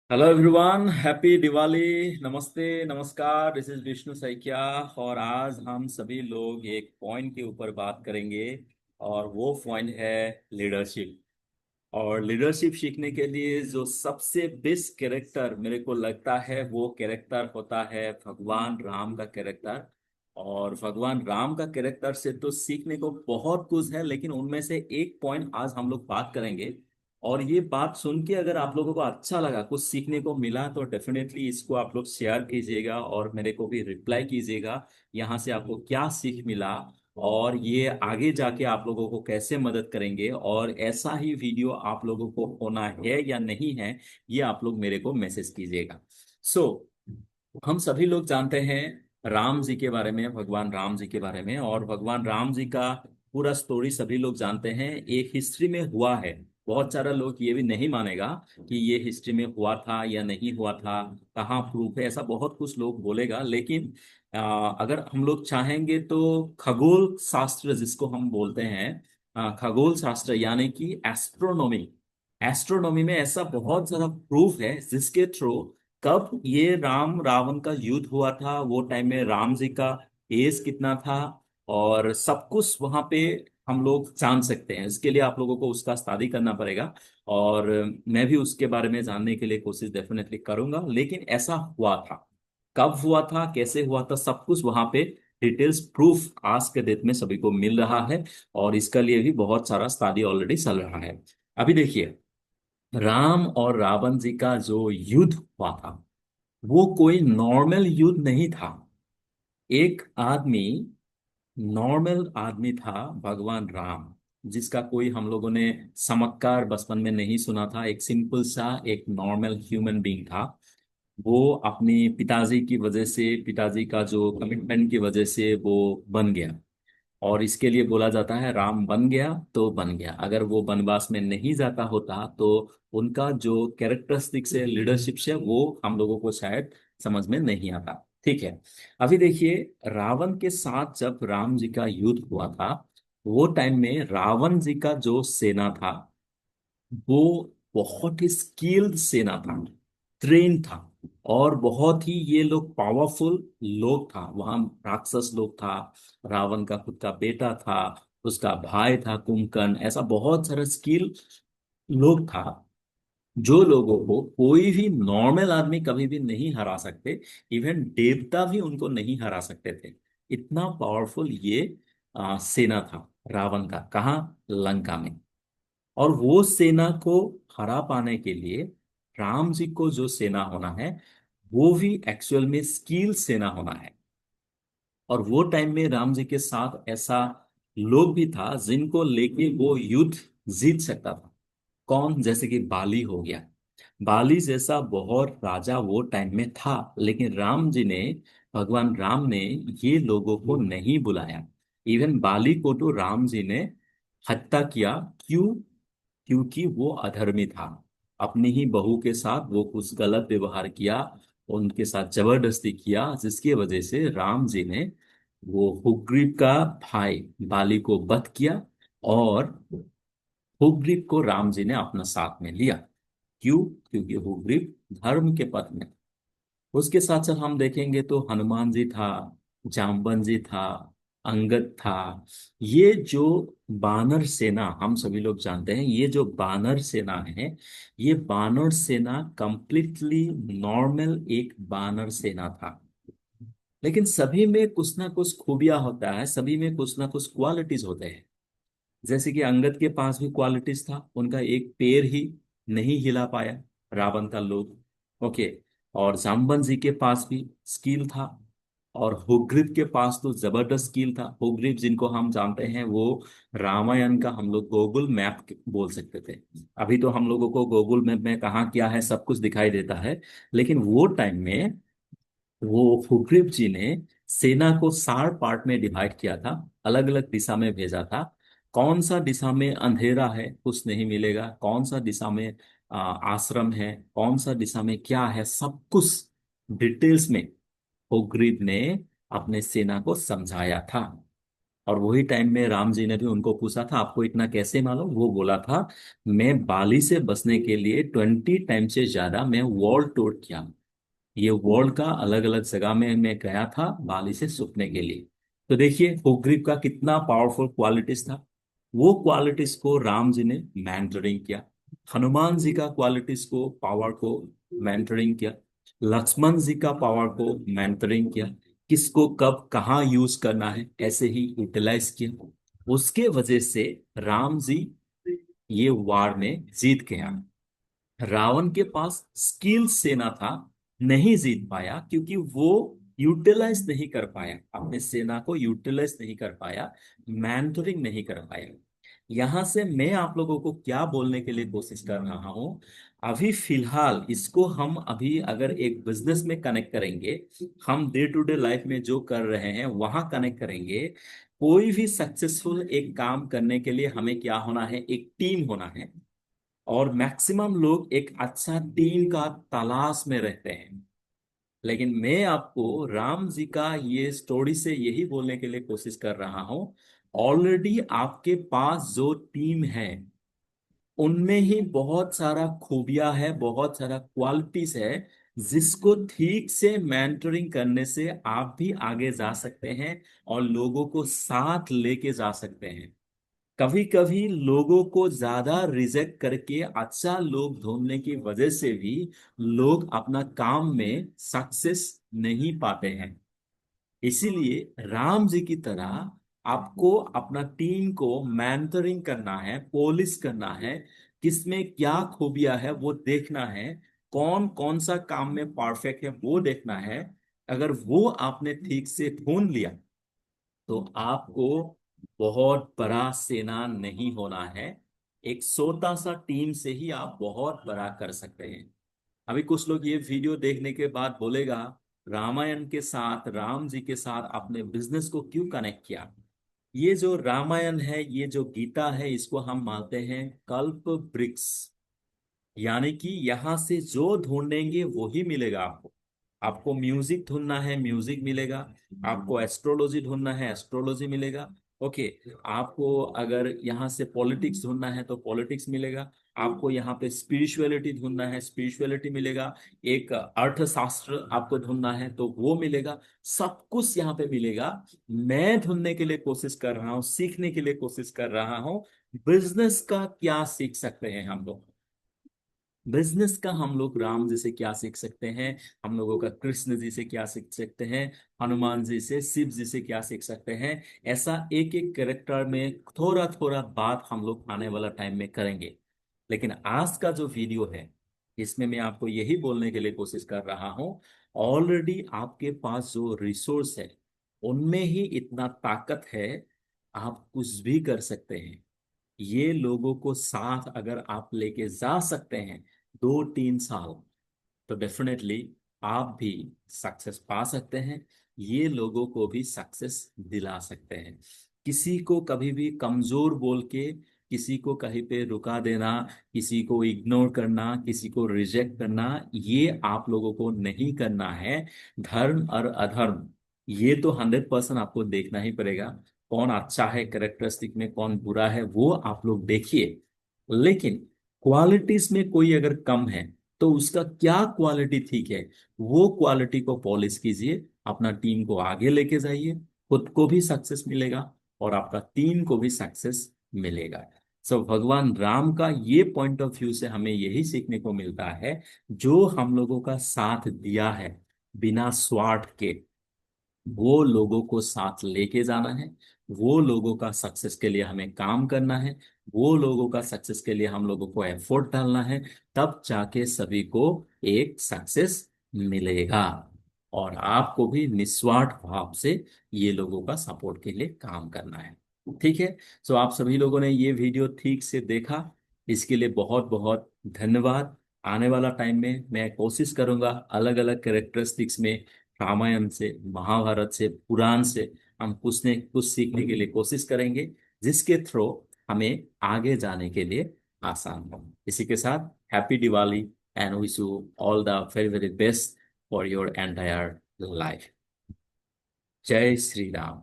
Hello everyone, happy Diwali. नमस्ते, नमस्कार। This is Vishnu Saikia. और आज हम सभी लोग एक पॉइंट के ऊपर बात करेंगे, और वो पॉइंट है लीडरशिप। और लीडरशिप सीखने के लिए जो सबसे बेस्ट कैरेक्टर मेरे को लगता है वो कैरेक्टर होता है भगवान राम का कैरेक्टर। और भगवान राम का कैरेक्टर से तो सीखने को बहुत कुछ है, लेकिन उनमें से एक पॉइंट आज हम लोग बात करेंगे। और ये बात सुन के अगर आप लोगों को अच्छा लगा, कुछ सीखने को मिला, तो डेफिनेटली इसको आप लोग शेयर कीजिएगा और मेरे को भी रिप्लाई कीजिएगा यहाँ से आपको क्या सीख मिला, और ये आगे जाके आप लोगों को कैसे मदद करेंगे, और ऐसा ही वीडियो आप लोगों को होना है या नहीं है, ये आप लोग मेरे को मैसेज कीजिएगा। सो हम सभी लोग जानते हैं राम जी के बारे में, भगवान राम जी के बारे में। और भगवान राम जी का पूरा स्टोरी सभी लोग जानते हैं, एक हिस्ट्री में हुआ है। बहुत सारा लोग ये भी नहीं मानेगा कि ये हिस्ट्री में हुआ था या नहीं हुआ था, कहाँ प्रूफ है, ऐसा बहुत कुछ लोग बोलेगा। लेकिन अगर हम लोग चाहेंगे तो खगोल शास्त्र जिसको हम बोलते हैं, खगोल शास्त्र यानी कि एस्ट्रोनॉमी, एस्ट्रोनॉमी में ऐसा बहुत सारा प्रूफ है जिसके थ्रू कब ये राम रावण का युद्ध हुआ था, वो टाइम में राम जी का एज कितना था, और सब कुछ वहां पे हम लोग जान सकते हैं। इसके लिए आप लोगों को उसका स्टडी करना पड़ेगा, और मैं भी उसके बारे में जानने के लिए कोशिश डेफिनेटली करूंगा। लेकिन ऐसा हुआ था, कब हुआ था, कैसे हुआ था, सब कुछ वहां पे डिटेल्स प्रूफ आज के डेट में सभी को मिल रहा है। और इसके लिए भी बहुत सारा स्टडी ऑलरेडी चल रहा है। अभी देखिए, राम और रावण जी का जो युद्ध हुआ था वो कोई नॉर्मल युद्ध नहीं था। एक आदमी, नॉर्मल आदमी था, भगवान राम, जिसका कोई हम लोगों ने चमत्कार बचपन में नहीं सुना था। एक सिंपल सा एक नॉर्मल ह्यूमन बीइंग था। वो अपने पिताजी की वजह से, पिताजी का जो कमिटमेंट की वजह से वो बन गया। और इसके लिए बोला जाता है राम बन गया तो बन गया। अगर वो वनवास में नहीं जाता होता तो उनका जो कैरेक्टरिस्टिक्स है, लीडरशिप से, वो हम लोगों को शायद समझ में नहीं आता। ठीक है। अभी देखिए, रावण के साथ जब राम जी का युद्ध हुआ था, वो टाइम में रावण जी का जो सेना था वो बहुत ही स्किल्ड सेना था, ट्रेन था, और बहुत ही ये लोग पावरफुल लोग था। वहां राक्षस लोग था, रावण का खुद का बेटा था, उसका भाई था कुंभकर्ण, ऐसा बहुत सारा स्किल लोग था, जो लोगों को कोई भी नॉर्मल आदमी कभी भी नहीं हरा सकते। इवन देवता भी उनको नहीं हरा सकते थे। इतना पावरफुल ये सेना था रावण का, कहाँ, लंका में। और वो सेना को हरा पाने के लिए राम जी को जो सेना होना है वो भी एक्चुअल में स्किल सेना होना है। और वो टाइम में राम जी के साथ ऐसा लोग भी था जिनको लेके वो युद्ध जीत सकता था। कौन? जैसे कि बाली हो गया। बाली जैसा बहुत राजा वो टाइम में था, लेकिन राम जी ने, भगवान राम ने ये लोगों को नहीं बुलाया। इवन बाली को तो राम जी ने हत्या किया। क्यों? क्योंकि वो अधर्मी था। अपनी ही बहू के साथ वो कुछ गलत व्यवहार किया, उनके साथ जबरदस्ती किया, जिसकी वजह से राम जी ने वो हुग्रीव का भाई बाली को वध किया। और हुग्रीव को राम जी ने अपना साथ में लिया। क्यों? क्योंकि हुग्रीव धर्म के पथ में। उसके साथ साथ हम देखेंगे तो हनुमान जी था, जाम्बन जी था, अंगद था। ये जो बानर सेना, हम सभी लोग जानते हैं, ये जो बानर सेना है, ये बानर सेना कंप्लीटली नॉर्मल एक बानर सेना था। लेकिन सभी में कुछ ना कुछ खूबियां होता है, सभी में कुछ ना कुछ क्वालिटीज होते हैं। जैसे कि अंगद के पास भी क्वालिटीज था, उनका एक पैर ही नहीं हिला पाया रावण का लोग। ओके। और जाम्बन जी के पास भी स्किल था। और हुग्रीव के पास तो जबरदस्त स्किल था। हुग्रीव जिनको हम जानते हैं वो रामायण का हम लोग गूगल मैप बोल सकते थे। अभी तो हम लोगों को गूगल मैप में कहाँ क्या है सब कुछ दिखाई देता है, लेकिन वो टाइम में वो सुग्रीव जी ने सेना को 4 पार्ट में डिवाइड किया था, अलग अलग दिशा में भेजा था। कौन सा दिशा में अंधेरा है कुछ नहीं मिलेगा, कौन सा दिशा में आश्रम है, कौन सा दिशा में क्या है, सब कुछ डिटेल्स में सुग्रीव ने अपने सेना को समझाया था। और वही टाइम में राम जी ने भी उनको पूछा था आपको इतना कैसे मालूम। वो बोला था मैं बाली से बचने के लिए 20 टाइम से ज्यादा मैं वर्ल्ड टूर किया। ये वर्ल्ड का अलग अलग जगह में मैं गया था बाली से छुपने के लिए। तो देखिए हुग्रीव का कितना पावरफुल क्वालिटीज था। वो क्वालिटीज को राम जी ने मेंटरिंग किया। हनुमान जी का क्वालिटीज को पावर को मेंटरिंग किया। लक्ष्मण जी का पावर को मेंटरिंग किया। किसको कब कहाँ यूज करना है ऐसे ही यूटिलाइज किया। उसके वजह से राम जी ये वार में जीत गया। रावण के पास स्किल सेना था, नहीं जीत पाया क्योंकि वो यूटिलाइज नहीं कर पाया, अपने सेना को यूटिलाइज नहीं कर पाया, मैंटरिंग नहीं कर पाया। यहां से मैं आप लोगों को क्या बोलने के लिए कोशिश कर रहा हूं, अभी फिलहाल इसको हम अभी अगर एक बिजनेस में कनेक्ट करेंगे, हम डे टू डे लाइफ में जो कर रहे हैं वहां कनेक्ट करेंगे। कोई भी सक्सेसफुल एक काम करने के लिए हमें क्या होना है, एक टीम होना है। और मैक्सिमम लोग एक अच्छा टीम का तलाश में रहते हैं। लेकिन मैं आपको राम जी का ये स्टोरी से यही बोलने के लिए कोशिश कर रहा हूं, ऑलरेडी आपके पास जो टीम है उनमें ही बहुत सारा खूबियां है, बहुत सारा क्वालिटीज है, जिसको ठीक से मेंटरिंग करने से आप भी आगे जा सकते हैं और लोगों को साथ लेके जा सकते हैं। कभी कभी लोगों को ज्यादा रिजेक्ट करके अच्छा लोग ढूंढने की वजह से भी लोग अपना काम में सक्सेस नहीं पाते हैं। इसीलिए राम जी की तरह आपको अपना टीम को मेंटरिंग करना है, पॉलिश करना है, किसमें क्या खूबियां है वो देखना है, कौन कौन सा काम में परफेक्ट है वो देखना है। अगर वो आपने ठीक से ढूंढ लिया तो आपको बहुत बड़ा सेना नहीं होना है, एक छोटा सा टीम से ही आप बहुत बड़ा कर सकते हैं। अभी कुछ लोग ये वीडियो देखने के बाद बोलेगा रामायण के साथ, राम जी के साथ आपने बिजनेस को क्यों कनेक्ट किया। ये जो रामायण है, ये जो गीता है, इसको हम मानते हैं कल्प वृक्ष। यानी कि यहां से जो ढूंढेंगे वो ही मिलेगा आपको। आपको म्यूजिक ढूंढना है, म्यूजिक मिलेगा। आपको एस्ट्रोलॉजी ढूंढना है, एस्ट्रोलॉजी मिलेगा। ओके। आपको अगर यहाँ से पॉलिटिक्स ढूंढना है तो पॉलिटिक्स मिलेगा। आपको यहाँ पे स्पिरिचुअलिटी ढूंढना है, स्पिरिचुअलिटी मिलेगा। एक अर्थशास्त्र आपको ढूंढना है तो वो मिलेगा। सब कुछ यहाँ पे मिलेगा। मैं ढूंढने के लिए कोशिश कर रहा हूँ, सीखने के लिए कोशिश कर रहा हूँ बिजनेस का क्या सीख सकते हैं हम लोग। बिजनेस का हम लोग राम जी से क्या सीख सकते हैं, हम लोगों का कृष्ण जी से क्या सीख सकते हैं, हनुमान जी से, शिव जी से क्या सीख सकते हैं। ऐसा एक एक कैरेक्टर में थोड़ा थोड़ा बात हम लोग आने वाला टाइम में करेंगे। लेकिन आज का जो वीडियो है इसमें मैं आपको यही बोलने के लिए कोशिश कर रहा हूं, ऑलरेडी आपके पास जो रिसोर्स है उनमें ही इतना ताकत है, आप कुछ भी कर सकते हैं। ये लोगों को साथ अगर आप लेके जा सकते हैं 2-3 साल, तो डेफिनेटली आप भी सक्सेस पा सकते हैं। ये लोगों को भी सक्सेस दिला सकते हैं। किसी को कभी भी कमजोर बोल के, किसी को कहीं पे रुका देना, किसी को इग्नोर करना, किसी को रिजेक्ट करना, ये आप लोगों को नहीं करना है। धर्म और अधर्म ये तो 100% आपको देखना ही पड़ेगा। कौन अच्छा है कैरेक्टरिस्टिक में, कौन बुरा है, वो आप लोग देखिए। लेकिन क्वालिटीज में कोई अगर कम है तो उसका क्या क्वालिटी ठीक है, वो क्वालिटी को पॉलिश कीजिए, अपना टीम को आगे लेके जाइए, खुद को भी सक्सेस मिलेगा और आपका टीम को भी सक्सेस मिलेगा। सो भगवान राम का ये पॉइंट ऑफ व्यू से हमें यही सीखने को मिलता है, जो हम लोगों का साथ दिया है बिना स्वार्थ के, वो लोगों को साथ लेके जाना है। वो लोगों का सक्सेस के लिए हमें काम करना है। वो लोगों का सक्सेस के लिए हम लोगों को एफर्ट डालना है। तब जाके सभी को एक सक्सेस मिलेगा। और आपको भी निस्वार्थ भाव से ये लोगों का सपोर्ट के लिए काम करना है। ठीक है। सो आप सभी लोगों ने ये वीडियो ठीक से देखा, इसके लिए बहुत बहुत धन्यवाद। आने वाला टाइम में मैं कोशिश करूंगा अलग अलग कैरेक्टरिस्टिक्स में, रामायण से, महाभारत से, पुराण से हम कुछ ने कुछ सीखने के लिए कोशिश करेंगे, जिसके थ्रू हमें आगे जाने के लिए आसान हो। इसी के साथ happy Diwali and wish you all the very very best for your entire life. जय श्री राम।